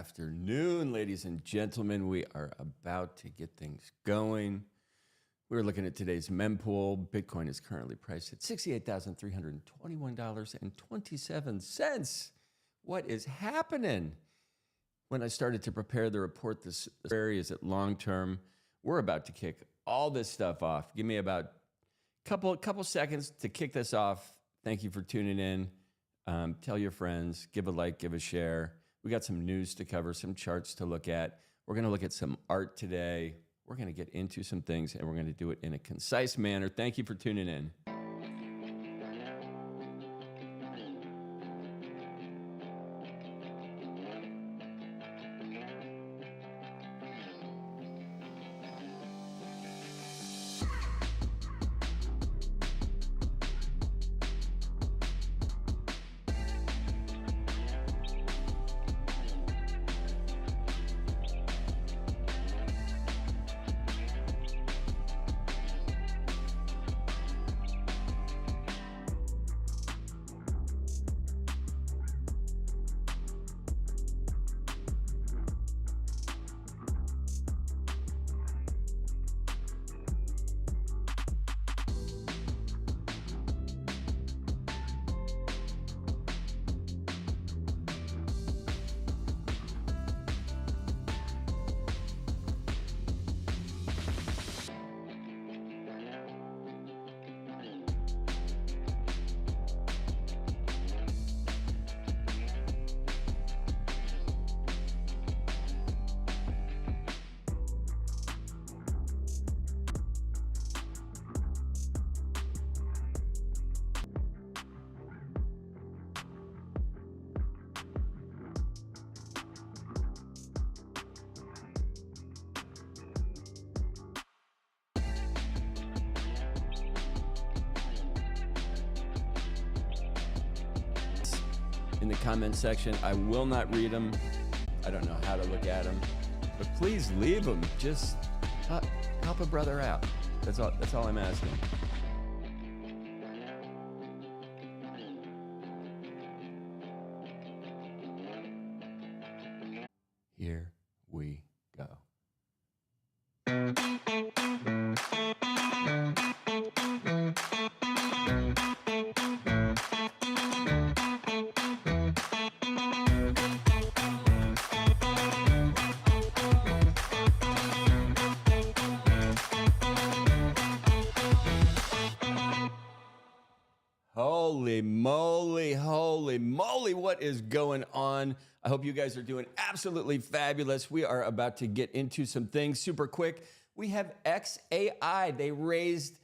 afternoon, ladies and gentlemen. We are about to get things going. We're looking at today's mempool. Bitcoin is currently priced at $68,321.27. What is happening? When I started to prepare the report, this area is at long term. We're about to kick all this stuff off. Give me about couple seconds to kick this off. Thank you for tuning in. Tell your friends, give a like, give a share. We got some news to cover, some charts to look at. We're going to look at some art today. We're going to get into some things, and we're going to do it in a concise manner. Thank you for tuning in. In the comment section, I will not read them. I don't know how to look at them, but please leave them. Just help a brother out. That's all I'm asking. Here we go. Holy moly, what is going on? I hope you guys are doing absolutely fabulous. We are about to get into some things super quick. We have XAI. They raised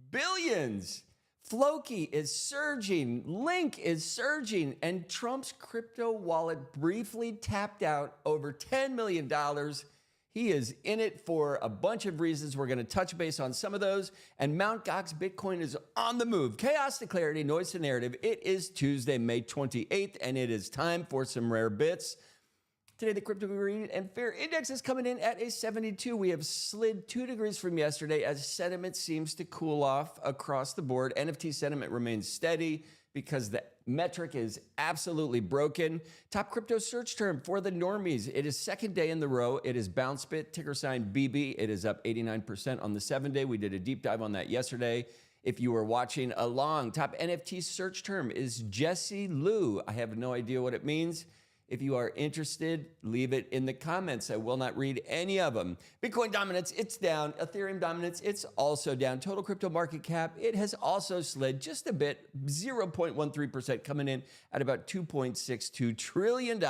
billions. Floki is surging. Link is surging. And Trump's crypto wallet briefly tapped out over $10 million. He is in it for a bunch of reasons. We're going to touch base on some of those. And Mt. Gox Bitcoin is on the move. Chaos to clarity, noise to narrative. It is Tuesday, May 28th, and it is time for some rare bits. Today, the crypto green and fair index is coming in at a 72. We have slid 2 degrees from yesterday as sentiment seems to cool off across the board. NFT sentiment remains steady because the metric is absolutely broken. Top crypto search term for the normies. It is second day in the row. It is BounceBit, ticker sign BB. It is up 89% on the 7-day. We did a deep dive on that yesterday. If you were watching along, top NFT search term is Jesse Lou. I have no idea what it means. If you are interested, leave it in the comments. I will not read any of them. Bitcoin dominance, it's down. Ethereum dominance, it's also down. Total crypto market cap, it has also slid just a bit, 0.13%, coming in at about $2.62 trillion.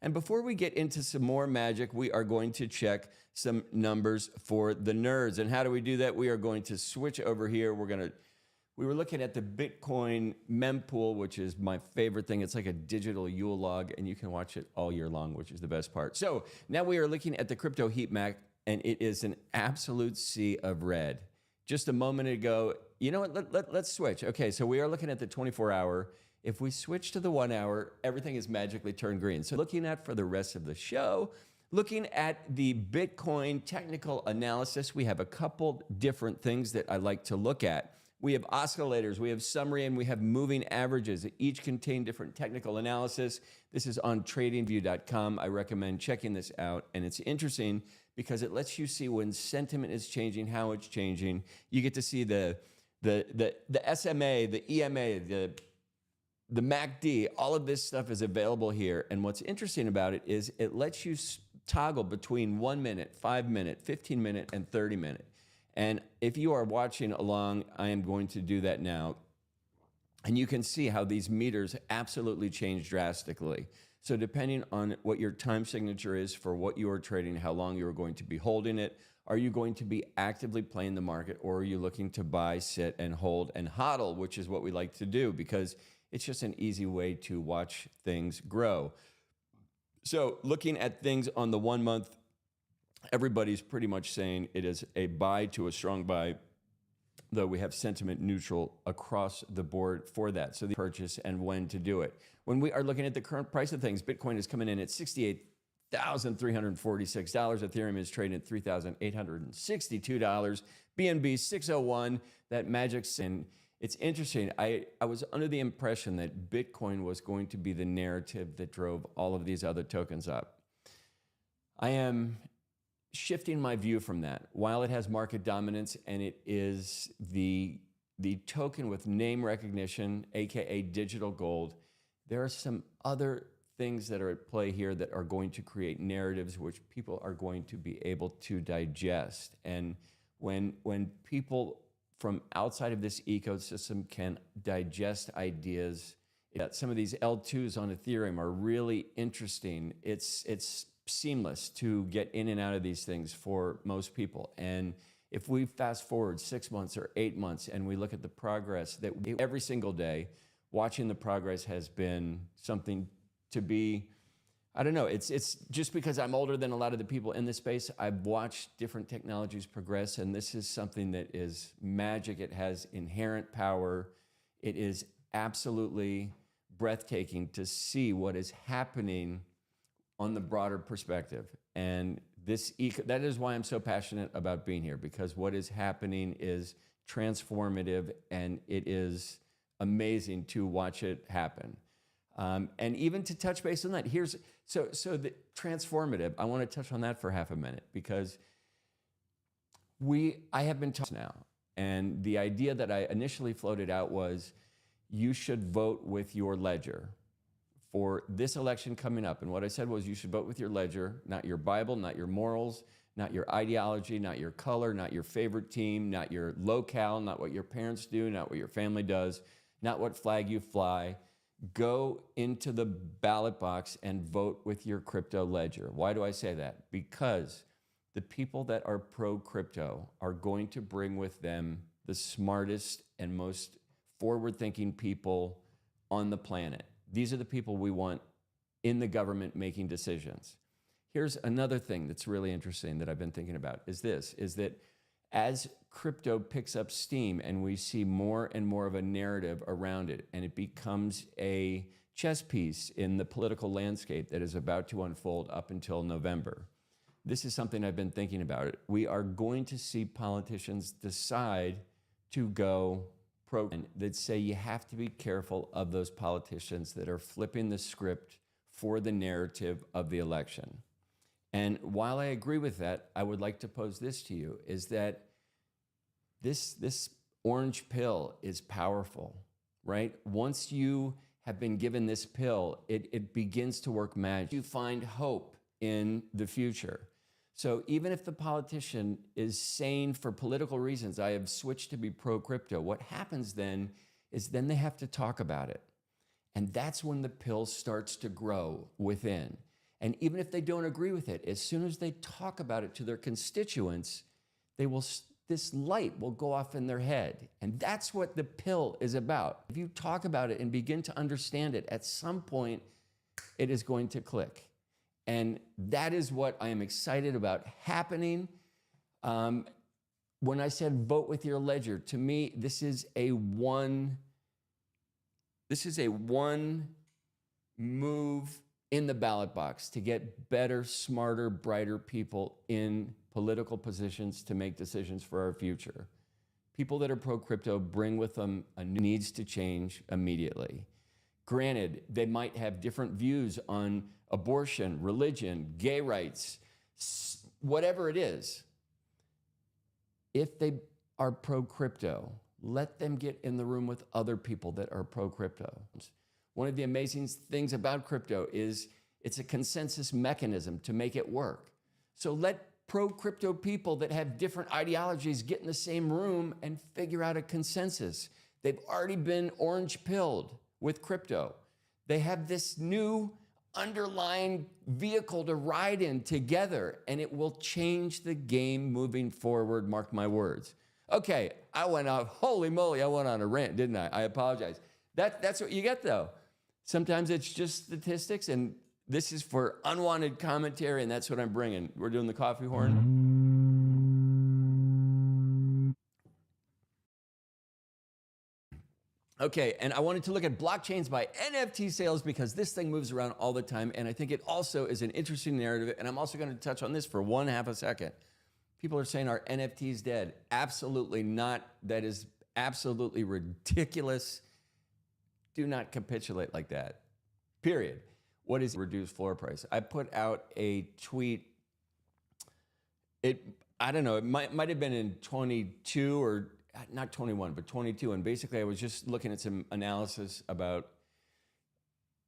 And before we get into some more magic, we are going to check some numbers for the nerds. And how do we do that? We are going to switch over here. We were looking at the Bitcoin mempool, which is my favorite thing. It's like a digital Yule log, and you can watch it all year long, which is the best part. So now we are looking at the crypto heat map, and it is an absolute sea of red. Just a moment ago, you know what? Let's switch. Okay, so we are looking at the 24-hour. If we switch to the 1 hour, everything is magically turned green. So looking at for the rest of the show, looking at the Bitcoin technical analysis, we have a couple different things that I like to look at. We have oscillators, we have summary, and we have moving averages that each contain different technical analysis. This is on tradingview.com. I recommend checking this out. And it's interesting because it lets you see when sentiment is changing, how it's changing. You get to see the SMA, the EMA, the MACD, all of this stuff is available here. And what's interesting about it is it lets you toggle between 1 minute, 5 minute, 15 minute, and 30 minute. And if you are watching along, I am going to do that now. And you can see how these meters absolutely change drastically. So depending on what your time signature is for what you are trading, how long you are going to be holding it, are you going to be actively playing the market, or are you looking to buy, sit, and hold and hodl, which is what we like to do because it's just an easy way to watch things grow. So looking at things on the 1 month, everybody's pretty much saying it is a buy to a strong buy, though we have sentiment neutral across the board for that. So the purchase and when to do it. When we are looking at the current price of things, Bitcoin is coming in at $68,346. Ethereum is trading at $3,862. BNB 601. That magic sin. It's interesting. I was under the impression that Bitcoin was going to be the narrative that drove all of these other tokens up. I am shifting my view from that. While it has market dominance and it is the token with name recognition, aka digital gold, there are some other things that are at play here that are going to create narratives which people are going to be able to digest. And when people from outside of this ecosystem can digest ideas, that some of these L2s on Ethereum are really interesting. It's seamless to get in and out of these things for most people. And if we fast forward 6 months or 8 months and we look at the progress that every single day, watching the progress has been something to be, I don't know, it's just because I'm older than a lot of the people in this space, I've watched different technologies progress, and this is something that is magic. It has inherent power. It is absolutely breathtaking to see what is happening on the broader perspective. And that is why I'm so passionate about being here, because what is happening is transformative, and it is amazing to watch it happen. And even to touch base on that, so the transformative, I want to touch on that for half a minute, because I have been talking now, and the idea that I initially floated out was you should vote with your ledger for this election coming up. And what I said was you should vote with your ledger, not your Bible, not your morals, not your ideology, not your color, not your favorite team, not your locale, not what your parents do, not what your family does, not what flag you fly. Go into the ballot box and vote with your crypto ledger. Why do I say that? Because the people that are pro-crypto are going to bring with them the smartest and most forward-thinking people on the planet. These are the people we want in the government making decisions. Here's another thing that's really interesting that I've been thinking about is that as crypto picks up steam and we see more and more of a narrative around it, and it becomes a chess piece in the political landscape that is about to unfold up until November. This is something I've been thinking about. We are going to see politicians decide to go pro, that say you have to be careful of those politicians that are flipping the script for the narrative of the election. And while I agree with that, I would like to pose this to you, is that this orange pill is powerful, right? Once you have been given this pill, it begins to work magic. You find hope in the future. So even if the politician is saying for political reasons, I have switched to be pro-crypto, what happens then is then they have to talk about it. And that's when the pill starts to grow within. And even if they don't agree with it, as soon as they talk about it to their constituents, this light will go off in their head. And that's what the pill is about. If you talk about it and begin to understand it, at some point, it is going to click. And that is what I am excited about happening. When I said vote with your ledger, to me, this is a one move in the ballot box to get better, smarter, brighter people in political positions to make decisions for our future. People that are pro-crypto bring with them a needs to change immediately. Granted, they might have different views on abortion, religion, gay rights, whatever it is. If they are pro-crypto, let them get in the room with other people that are pro-crypto. One of the amazing things about crypto is it's a consensus mechanism to make it work. So let pro-crypto people that have different ideologies get in the same room and figure out a consensus. They've already been orange pilled with crypto. They have this new underlying vehicle to ride in together, and it will change the game moving forward, mark my words. Okay, I went off, holy moly, I went on a rant, didn't I? I apologize. That's what you get though. Sometimes it's just statistics, and this is for unwanted commentary, and that's what I'm bringing. We're doing the coffee horn. Okay, and I wanted to look at blockchains by NFT sales because this thing moves around all the time, and I think it also is an interesting narrative, and I'm also going to touch on this for 1/2 second. People are saying, are NFTs dead? Absolutely not. That is absolutely ridiculous. Do not capitulate like that, period. What is reduced floor price? I put out a tweet. I don't know, it might have been in 22 or not 21, but 22. And basically I was just looking at some analysis about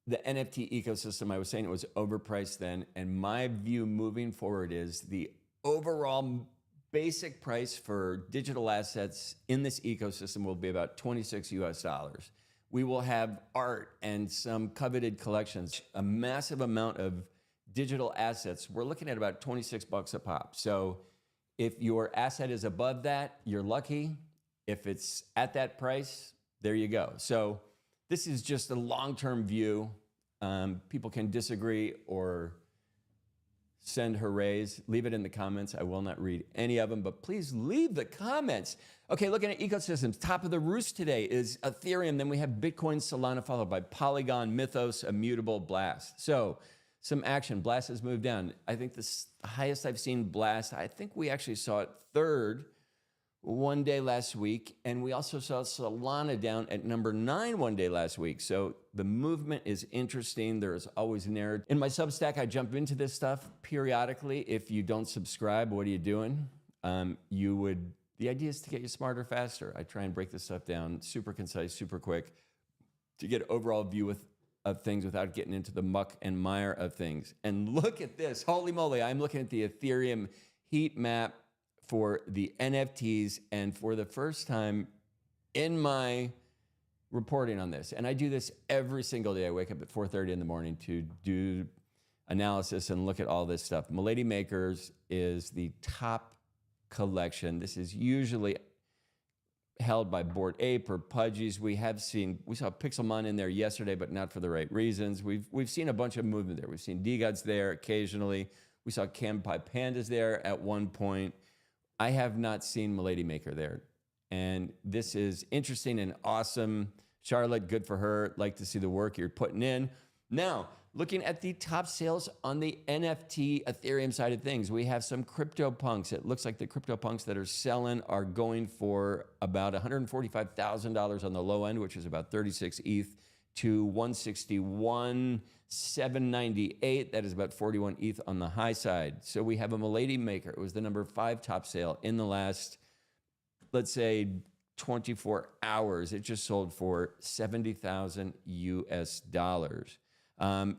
the NFT ecosystem. I was saying it was overpriced then. And my view moving forward is the overall basic price for digital assets in this ecosystem will be about $26 US. We will have art and some coveted collections, a massive amount of digital assets. We're looking at about 26 bucks a pop. So if your asset is above that, you're lucky. If it's at that price, there you go. So this is just a long-term view. People can disagree or send hoorays. Leave it in the comments. I will not read any of them, but please leave the comments. Okay, looking at ecosystems. Top of the roost today is Ethereum. Then we have Bitcoin, Solana, followed by Polygon, Mythos, Immutable, Blast. So some action. Blast has moved down. I think the highest I've seen Blast, I think we actually saw it third one day last week, and we also saw Solana down at number 9 one day last week. So the movement is interesting. There is always narrative. In my Substack, I jump into this stuff periodically. If you don't subscribe, what are you doing? The idea is to get you smarter faster. I try and break this stuff down super concise, super quick, to get an overall view of things without getting into the muck and mire of things. And look at this, holy moly, I'm looking at the Ethereum heat map for the NFTs, and for the first time in my reporting on this, and I do this every single day. I wake up at 4:30 in the morning to do analysis and look at all this stuff. Milady Makers is the top collection. This is usually held by Bored Ape or Pudgies. We saw Pixelmon in there yesterday, but not for the right reasons. We've seen a bunch of movement there. We've seen D-Gods there occasionally. We saw Campai Pandas there at one point. I have not seen Milady Maker there. And this is interesting and awesome. Charlotte, good for her. Like to see the work you're putting in. Now, looking at the top sales on the NFT Ethereum side of things, we have some CryptoPunks. It looks like the CryptoPunks that are selling are going for about $145,000 on the low end, which is about 36 ETH, to 161,798. That is about 41 ETH on the high side. So we have a Milady Maker. It was the number 5 top sale in the last, let's say, 24 hours. It just sold for $70,000 US,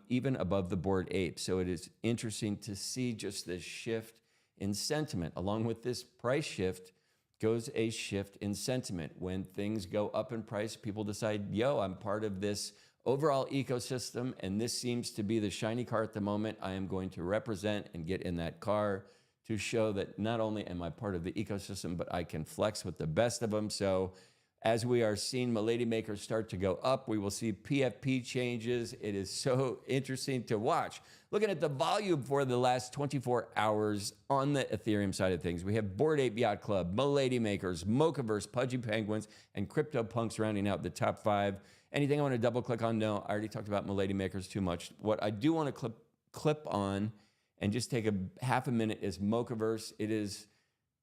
even above the Bored Ape. So it is interesting to see just this shift in sentiment. Along with this price shift goes a shift in sentiment. When things go up in price, people decide, yo, I'm part of this overall ecosystem, and this seems to be the shiny car at the moment. I am going to represent and get in that car to show that not only am I part of the ecosystem, but I can flex with the best of them. So as we are seeing Milady Makers start to go up, we will see PFP changes. It is so interesting to watch. Looking at the volume for the last 24 hours on the Ethereum side of things, we have Bored Ape Yacht Club, Milady Makers, Mochaverse, Pudgy Penguins, and CryptoPunks rounding out the top 5. Anything I want to double click on? No, I already talked about Milady Makers too much. What I do want to clip on and just take a half a minute is Mochaverse. It is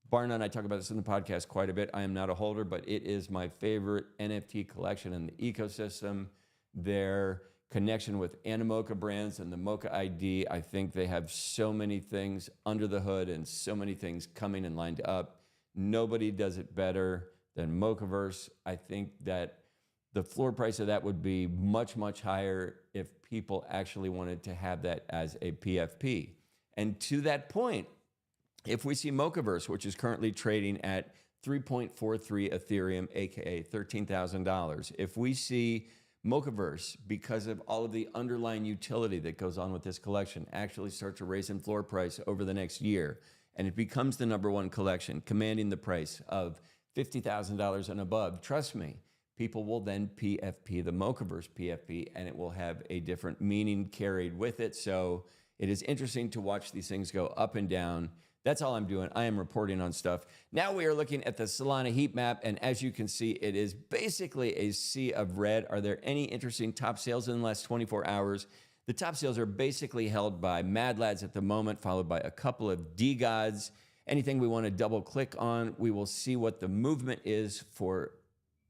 bar none, I talk about this in the podcast quite a bit. I am not a holder, but it is my favorite NFT collection in the ecosystem. Their connection with Animoca brands and the Mocha ID, I think they have so many things under the hood and so many things coming and lined up. Nobody does it better than Mochaverse. I think that the floor price of that would be much, much higher if people actually wanted to have that as a PFP. And to that point, if we see Mochaverse, which is currently trading at 3.43 Ethereum, aka $13,000, if we see Mochaverse, because of all of the underlying utility that goes on with this collection, actually start to raise in floor price over the next year, and it becomes the #1 collection, commanding the price of $50,000 and above, trust me, people will then PFP the Mochaverse PFP, and it will have a different meaning carried with it. So it is interesting to watch these things go up and down. That's all I'm doing. I am reporting on stuff. Now we are looking at the Solana heat map, and as you can see, it is basically a sea of red. Are there any interesting top sales in the last 24 hours? The top sales are basically held by Mad Lads at the moment, followed by a couple of D-Gods. Anything we want to double click on, we will see what the movement is for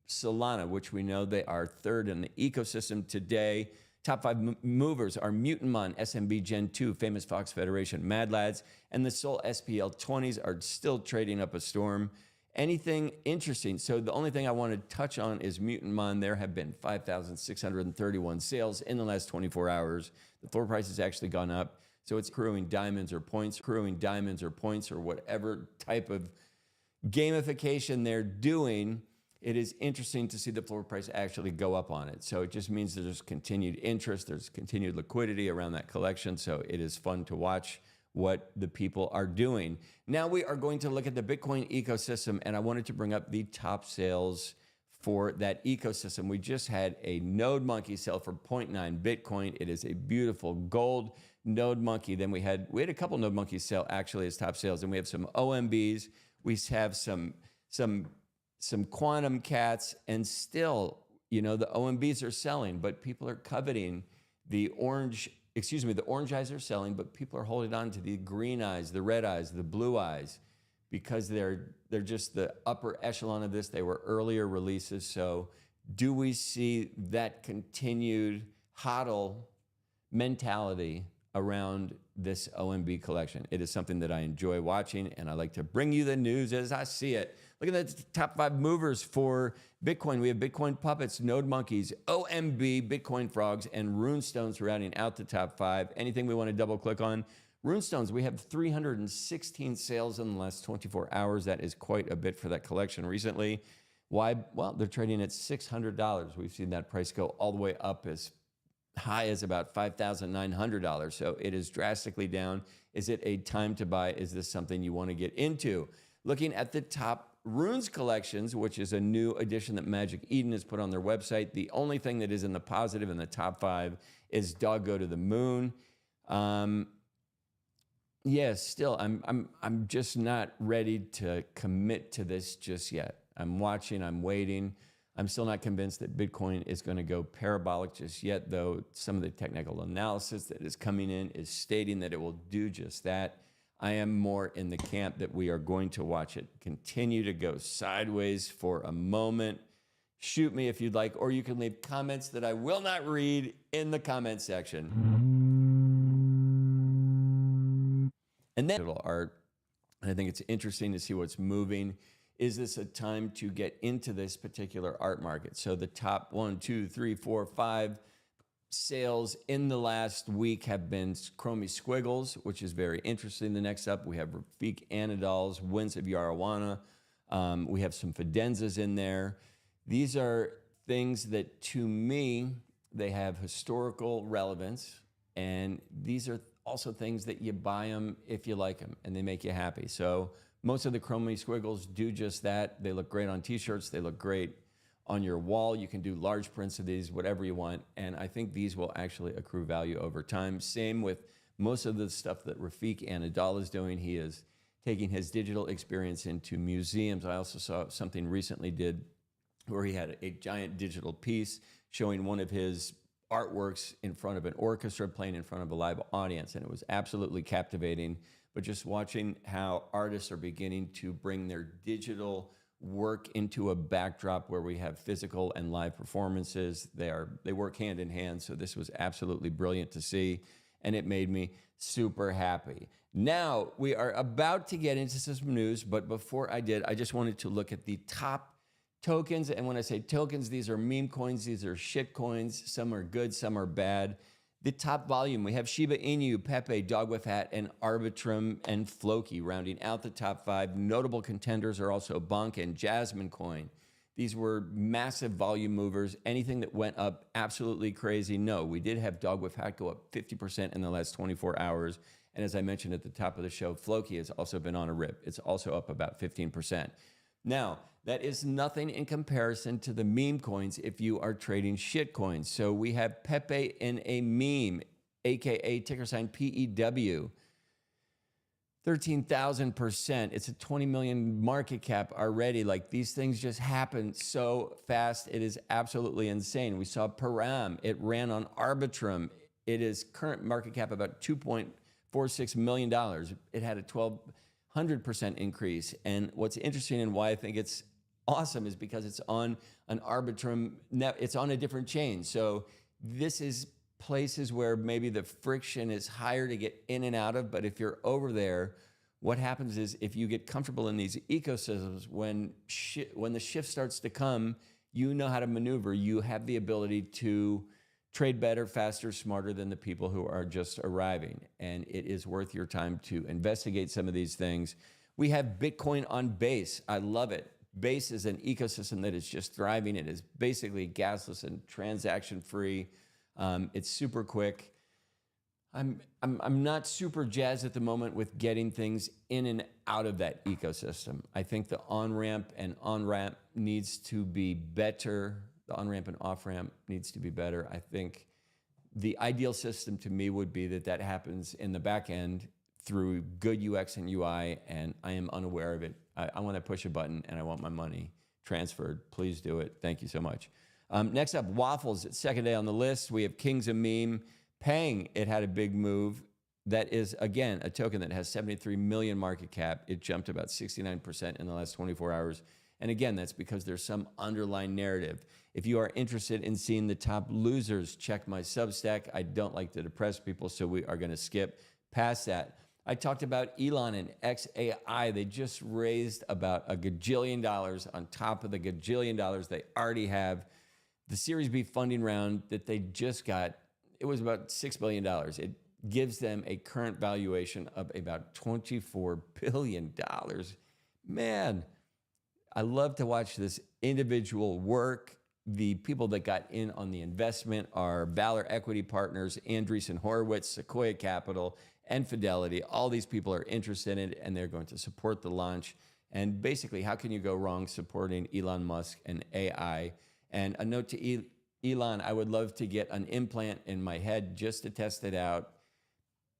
Solana, which we know they are third in the ecosystem today. Top 5 movers are Mutanmon, SMB Gen 2, Famous Fox Federation, Mad Lads, and the Sol SPL 20s are still trading up a storm. Anything interesting? So the only thing I want to touch on is Mutanmon. There have been 5,631 sales in the last 24 hours. The floor price has actually gone up. So it's accruing diamonds or points, or whatever type of gamification they're doing. It is interesting to see the floor price actually go up on it. So it just means there's continued interest, there's continued liquidity around that collection. So it is fun to watch what the people are doing. Now we are going to look at the Bitcoin ecosystem, and I wanted to bring up the top sales for that ecosystem. We just had a Node Monkey sell for 0.9 Bitcoin. It is a beautiful gold Node Monkey. Then we had a couple Node Monkeys sell actually as top sales, and we have some OMBs. We have some quantum cats, and still, the OMBs are selling, but people are coveting the orange eyes are selling, but people are holding on to the green eyes, the red eyes, the blue eyes, because they're just the upper echelon of this. They were earlier releases. So do we see that continued hodl mentality around this OMB collection? It is something that I enjoy watching, and I like to bring you the news as I see it. Look at the top 5 movers for Bitcoin. We have Bitcoin Puppets, Node Monkeys, OMB, Bitcoin Frogs, and Runestones rounding out the top 5. Anything we want to double click on? Runestones, we have 316 sales in the last 24 hours. That is quite a bit for that collection recently. Why? Well, they're trading at $600. We've seen that price go all the way up as high as about $5,900. So it is drastically down. Is it a time to buy? Is this something you want to get into? Looking at the top Runes collections, which is a new addition that Magic Eden has put on their website. The only thing that is in the positive in the top 5 is Dog Go to the Moon. Still, I'm just not ready to commit to this just yet. I'm watching, I'm waiting. I'm still not convinced that Bitcoin is going to go parabolic just yet, though some of the technical analysis that is coming in is stating that it will do just that. I am more in the camp that we are going to watch it continue to go sideways for a moment. Shoot me if you'd like, or you can leave comments that I will not read in the comment section. And then digital art, and I think it's interesting to see what's moving. Is this a time to get into this particular art market? So the top 1, 2, 3, 4, 5 sales in the last week have been Chromie Squiggles, which is very interesting. The next up, we have Rafik Anadol's Winds of Yarawana. We have some Fidenzas in there. These are things that, to me, they have historical relevance, and these are also things that you buy them if you like them, and they make you happy. So most of the Chromie Squiggles do just that. They look great on t-shirts. They look great on your wall. You can do large prints of these, whatever you want. And I think these will actually accrue value over time. Same with most of the stuff that Rafik Anadol is doing. He is taking his digital experience into museums. I also saw something recently did where he had a giant digital piece showing one of his artworks in front of an orchestra playing in front of a live audience, and it was absolutely captivating. But just watching how artists are beginning to bring their digital work into a backdrop where we have physical and live performances, they work hand in hand. So this was absolutely brilliant to see, and it made me super happy. Now we are about to get into some news, but before I did, I just wanted to look at the top tokens. And when I say tokens, these are meme coins, these are shit coins. Some are good, some are bad. The top volume, we have Shiba Inu, Pepe, Dog with Hat, and Arbitrum and Floki rounding out the top 5. Notable contenders are also Bonk and Jasmine Coin. These were massive volume movers. Anything that went up absolutely crazy? No. We did have Dog with Hat go up 50% in the last 24 hours. And as I mentioned at the top of the show, Floki has also been on a rip. It's also up about 15%. Now, that is nothing in comparison to the meme coins if you are trading shit coins. So we have Pepe in a meme, AKA ticker sign PEW. 13,000%. It's a 20 million market cap already. Like, these things just happen so fast. It is absolutely insane. We saw Param. It ran on Arbitrum. It is current market cap about $2.46 million. It had a 1,200% increase. And what's interesting and why I think it's awesome is because it's on an Arbitrum net. It's on a different chain. So this is places where maybe the friction is higher to get in and out of. But if you're over there, what happens is if you get comfortable in these ecosystems, when the shift starts to come, you know how to maneuver. You have the ability to trade better, faster, smarter than the people who are just arriving. And it is worth your time to investigate some of these things. We have Bitcoin on Base. I love it. Base is an ecosystem that is just thriving. It is basically gasless and transaction-free. It's super quick. I'm not super jazzed at the moment with getting things in and out of that ecosystem. I think the on-ramp and on-ramp needs to be better. The on-ramp and off-ramp needs to be better. I think the ideal system to me would be that happens in the back end through good UX and UI, and I am unaware of it. I want to push a button and I want my money transferred. Please do it. Thank you so much. Next up, Waffles. It's second day on the list. We have Kings of Meme. Pang, it had a big move. That is, again, a token that has 73 million market cap. It jumped about 69% in the last 24 hours. And again, that's because there's some underlying narrative. If you are interested in seeing the top losers, check my Substack. I don't like to depress people, so we are going to skip past that. I talked about Elon and XAI. They just raised about $1 gajillion on top of the gajillion dollars they already have. The Series B funding round that they just got, it was about $6 billion. It gives them a current valuation of about $24 billion. Man, I love to watch this individual work. The people that got in on the investment are Valor Equity Partners, Andreessen Horowitz, Sequoia Capital, and Fidelity. All these people are interested in it, and they're going to support the launch. And basically, how can you go wrong supporting Elon Musk and AI? And a note to Elon, I would love to get an implant in my head just to test it out.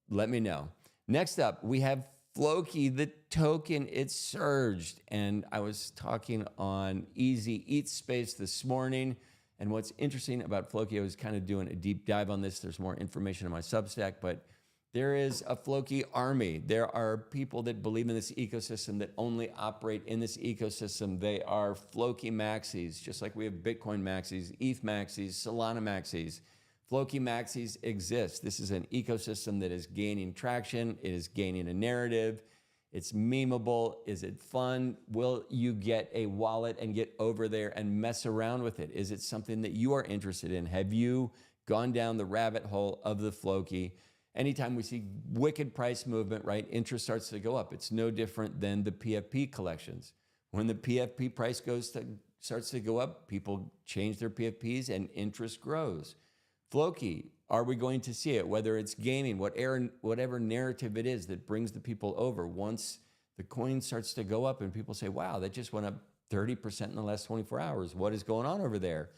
Let me know. Next up, we have Floki, the token. It surged. And I was talking on Easy Eat Space this morning. And what's interesting about Floki, I was kind of doing a deep dive on this. There's more information on my Substack, but there is a Floki army. There are people that believe in this ecosystem that only operate in this ecosystem. They are Floki maxis, just like we have Bitcoin maxis, ETH maxis, Solana maxis. Floki maxis exist. This is an ecosystem that is gaining traction. It is gaining a narrative. It's memeable. Is it fun? Will you get a wallet and get over there and mess around with it? Is it something that you are interested in? Have you gone down the rabbit hole of the Floki? Anytime we see wicked price movement, right, interest starts to go up. It's no different than the PFP collections. When the PFP price starts to go up, people change their PFPs and interest grows. Floki, are we going to see it? Whether it's gaming, whatever narrative it is that brings the people over. Once the coin starts to go up and people say, wow, that just went up 30% in the last 24 hours. What is going on over there?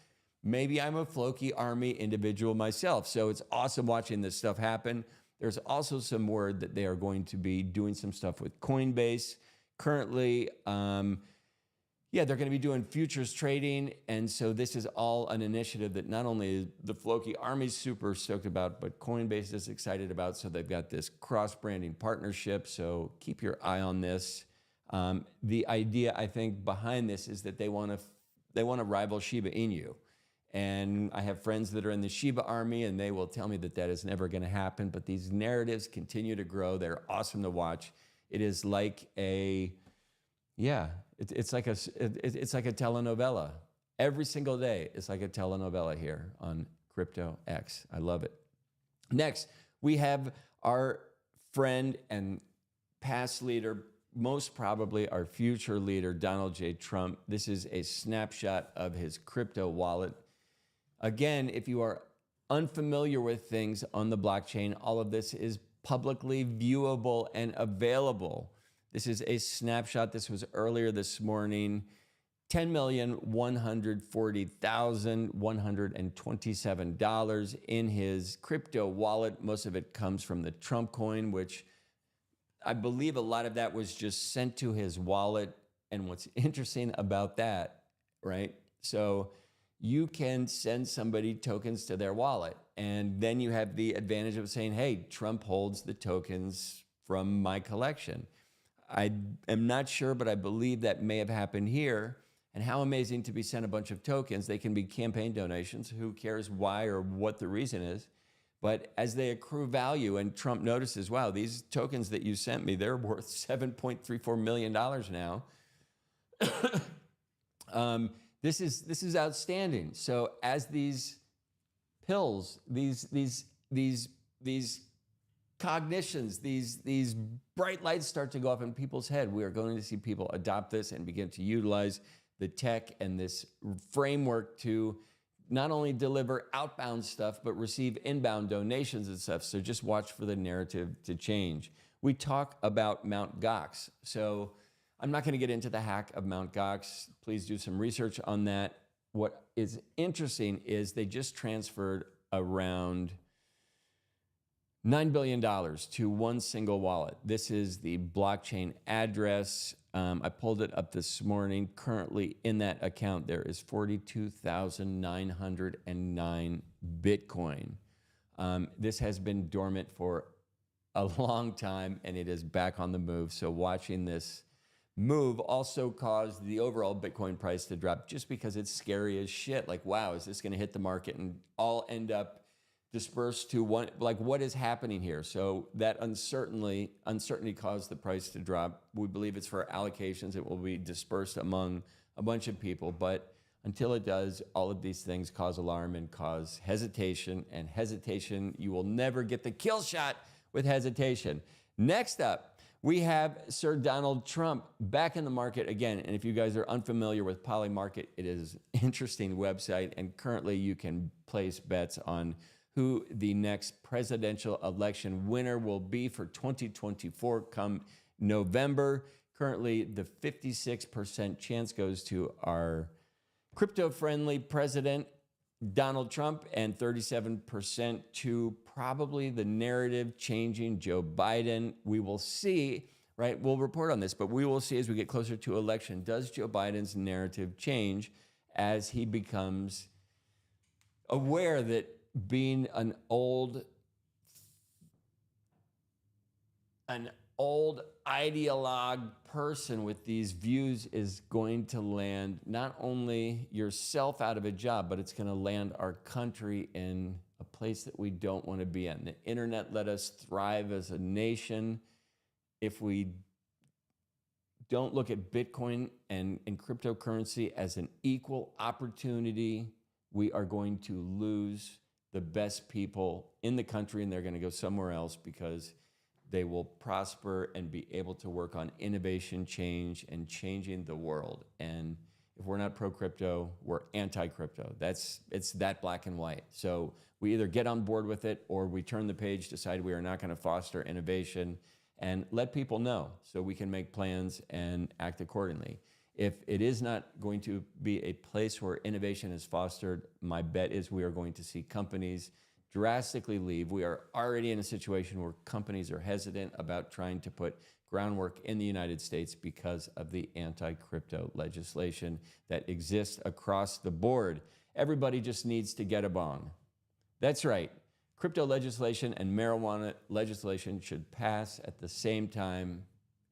Maybe I'm a Floki army individual myself. So it's awesome watching this stuff happen. There's also some word that they are going to be doing some stuff with Coinbase. Currently, yeah, they're going to be doing futures trading. And so this is all an initiative that not only is the Floki Army's super stoked about, but Coinbase is excited about. So they've got this cross-branding partnership. So keep your eye on this. The idea, I think, behind this is that they want to rival Shiba Inu. And I have friends that are in the Shiba army, and they will tell me that that is never going to happen. But these narratives continue to grow. They're awesome to watch. It is like a, yeah, it's like a telenovela. Every single day, it's like a telenovela here on Crypto X. I love it. Next, we have our friend and past leader, most probably our future leader, Donald J. Trump. This is a snapshot of his crypto wallet. Again, if you are unfamiliar with things on the blockchain, all of this is publicly viewable and available. This is a snapshot. This was earlier this morning. 10,140,127 dollars in his crypto wallet. Most of it comes from the Trump coin, which I believe a lot of that was just sent to his wallet. And what's interesting about that, right? So you can send somebody tokens to their wallet, and then you have the advantage of saying, hey, Trump holds the tokens from my collection. I am not sure, but I believe that may have happened here. And how amazing to be sent a bunch of tokens. They can be campaign donations. Who cares why or what the reason is? But as they accrue value, and Trump notices, wow, these tokens that you sent me, they're worth $7.34 million now. This is outstanding. So as these pills, these cognitions, these bright lights start to go off in people's head, we are going to see people adopt this and begin to utilize the tech and this framework to not only deliver outbound stuff, but receive inbound donations and stuff. So just watch for the narrative to change. We talk about Mt. Gox. So I'm not going to get into the hack of Mt. Gox. Please do some research on that. What is interesting is they just transferred around $9 billion to one single wallet. This is the blockchain address. I pulled it up this morning. Currently in that account, there is 42,909 Bitcoin. This has been dormant for a long time, and it is back on the move. So watching this move also caused the overall Bitcoin price to drop just because it's scary as shit. Like, wow, is this going to hit the market and all end up dispersed to one? Like, what is happening here? So that uncertainty caused the price to drop. We believe it's for allocations. It will be dispersed among a bunch of people. But until it does, all of these things cause alarm and cause hesitation. And hesitation, you will never get the kill shot with hesitation. Next up, we have Sir Donald Trump back in the market again. And if you guys are unfamiliar with Polymarket, it is an interesting website. And currently you can place bets on who the next presidential election winner will be for 2024 come November. Currently, the 56% chance goes to our crypto-friendly president, Donald Trump, and 37% to probably the narrative-changing Joe Biden. We will see, right? We'll report on this, but we will see as we get closer to election, does Joe Biden's narrative change as he becomes aware that being an old ideologue person with these views is going to land not only yourself out of a job, but it's going to land our country in a place that we don't want to be in. The internet let us thrive as a nation. If we don't look at Bitcoin and cryptocurrency as an equal opportunity, we are going to lose the best people in the country, and they're going to go somewhere else because they will prosper and be able to work on innovation, change, and changing the world. And if we're not pro-crypto, we're anti-crypto. It's that black and white. So we either get on board with it or we turn the page, decide we are not going to foster innovation, and let people know so we can make plans and act accordingly. If it is not going to be a place where innovation is fostered, my bet is we are going to see companies drastically leave. We are already in a situation where companies are hesitant about trying to put groundwork in the United States because of the anti-crypto legislation that exists across the board. Everybody just needs to get a bong. That's right. Crypto legislation and marijuana legislation should pass at the same time.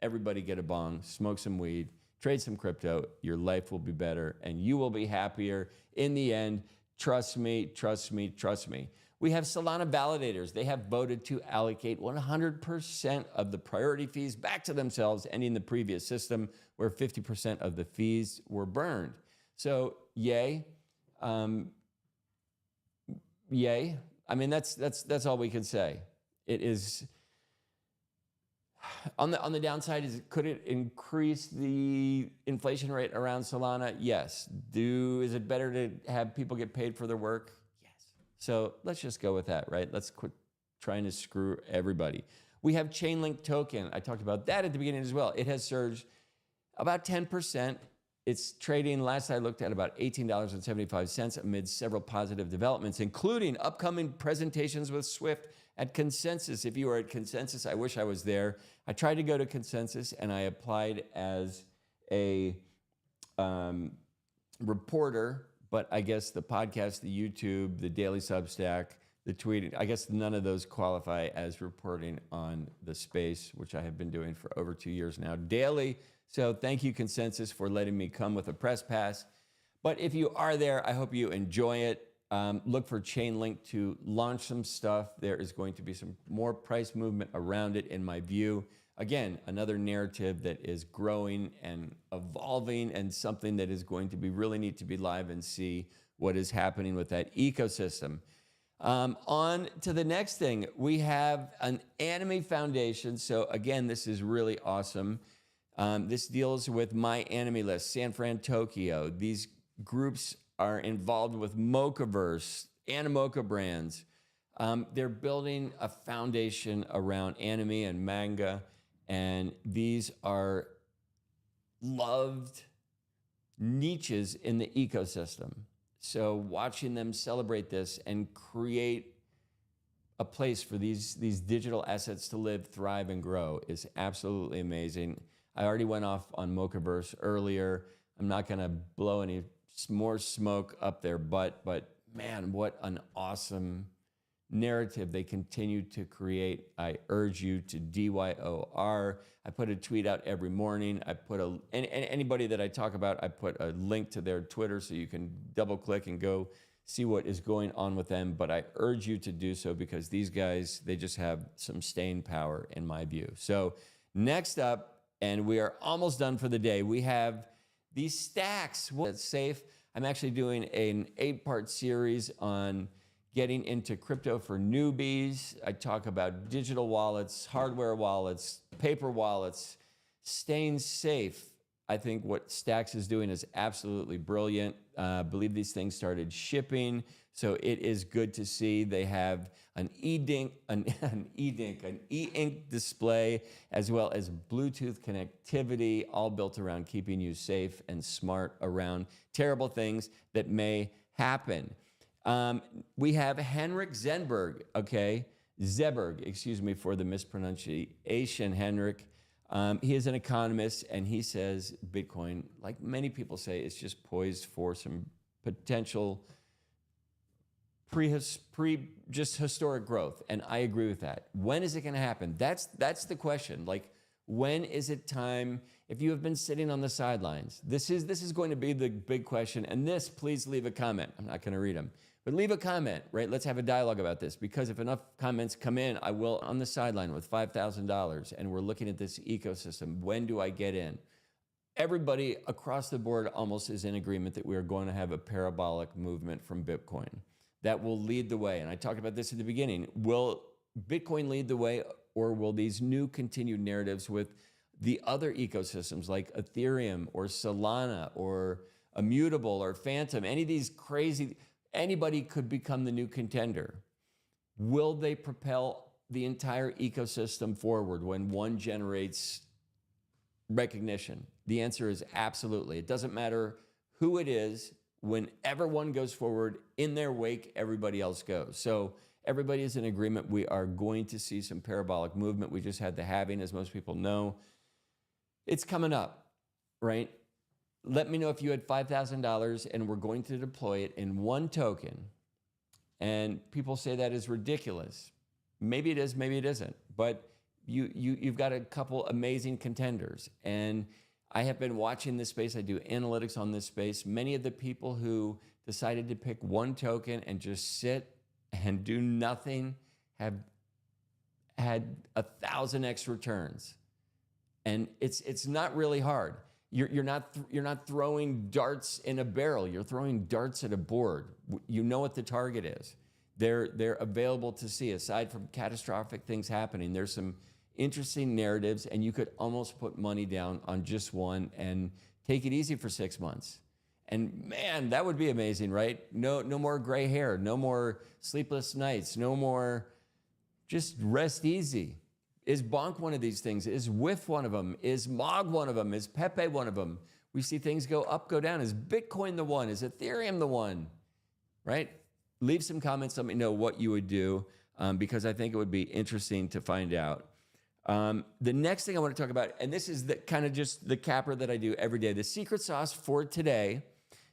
Everybody get a bong, smoke some weed, trade some crypto. Your life will be better and you will be happier in the end. Trust me, trust me, trust me. We have Solana validators. They have voted to allocate 100% of the priority fees back to themselves, ending the previous system where 50% of the fees were burned. So yay. Yay. I mean, that's all we can say. It is on the downside. Could it increase the inflation rate around Solana? Yes. Is it better to have people get paid for their work? Yes. So let's just go with that, right? Let's quit trying to screw everybody. We have Chainlink token. I talked about that at the beginning as well. It has surged about 10%. It's trading, last I looked at, about $18.75 amid several positive developments, including upcoming presentations with Swift at Consensus. If you are at Consensus, I wish I was there. I tried to go to Consensus and I applied as a reporter, but I guess the podcast, the YouTube, the daily Substack, the tweeting, I guess none of those qualify as reporting on the space, which I have been doing for over 2 years now, daily. So thank you, Consensus, for letting me come with a press pass. But if you are there, I hope you enjoy it. Look for Chainlink to launch some stuff. There is going to be some more price movement around it, in my view. Again, another narrative that is growing and evolving, and something that is going to be really neat to be live and see what is happening with that ecosystem. On to the next thing. We have an anime foundation. So again, this is really awesome. This deals with My Anime List, San Fran, Tokyo. These groups are involved with Mochaverse, Animoca brands. They're building a foundation around anime and manga, and these are loved niches in the ecosystem. So watching them celebrate this and create a place for these digital assets to live, thrive, and grow is absolutely amazing. I already went off on Mochaverse earlier. I'm not going to blow any more smoke up their butt, but man, what an awesome narrative they continue to create. I urge you to DYOR. I put a tweet out every morning. I put anybody that I talk about, I put a link to their Twitter so you can double click and go see what is going on with them. But I urge you to do so because these guys, they just have some staying power in my view. So next up, and we are almost done for the day, we have these stacks. That's safe. I'm actually doing an 8-part series on getting into crypto for newbies. I talk about digital wallets, hardware wallets, paper wallets, staying safe. I think what Stacks is doing is absolutely brilliant. I believe these things started shipping, so it is good to see. They have an e-ink display, as well as Bluetooth connectivity, all built around keeping you safe and smart around terrible things that may happen. We have Henrik Zenberg, Zeberg, excuse me for the mispronunciation, Henrik. He is an economist, and he says Bitcoin, like many people say, is just poised for some potential just historic growth, and I agree with that. When is it going to happen? That's the question. Like, when is it time? If you have been sitting on the sidelines, this is going to be the big question. And this, please leave a comment. I'm not going to read them, but leave a comment, right? Let's have a dialogue about this, because if enough comments come in, I will on the sideline with $5,000, and we're looking at this ecosystem. When do I get in? Everybody across the board almost is in agreement that we are going to have a parabolic movement from Bitcoin that will lead the way. And I talked about this at the beginning. Will Bitcoin lead the way, or will these new continued narratives with the other ecosystems like Ethereum or Solana or Immutable or Phantom, any of these crazy, anybody could become the new contender? Will they propel the entire ecosystem forward when one generates recognition? The answer is absolutely. It doesn't matter who it is. Whenever one goes forward, in their wake, everybody else goes. So everybody is in agreement. We are going to see some parabolic movement. We just had the halving, as most people know. It's coming up, right? Let me know if you had $5,000 and we're going to deploy it in one token. And people say that is ridiculous. Maybe it is, maybe it isn't. But you've got a couple amazing contenders. And I have been watching this space. I do analytics on this space. Many of the people who decided to pick one token and just sit and do nothing have had 1,000x returns. And it's not really hard. You're not throwing darts in a barrel. You're throwing darts at a board. You know what the target is. They're available to see. Aside from catastrophic things happening, there's some interesting narratives, and you could almost put money down on just one and take it easy for 6 months. And man, that would be amazing, right? No more gray hair, no more sleepless nights, no more, just rest easy. Is Bonk one of these things? Is WIF one of them? Is MOG one of them? Is Pepe one of them? We see things go up, go down. Is Bitcoin the one? Is Ethereum the one? Right? Leave some comments. Let me know what you would do, because I think it would be interesting to find out. The next thing I want to talk about, and this is the kind of just the capper that I do every day, the secret sauce for today,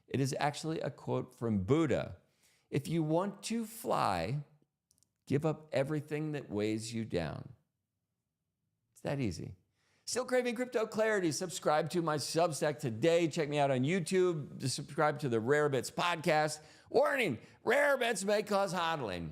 it is actually a quote from Buddha. If you want to fly, give up everything that weighs you down. It's that easy. Still craving crypto clarity? Subscribe to my Substack today. Check me out on YouTube. Subscribe to the Rare Bits podcast. Warning, rare bits may cause hodling.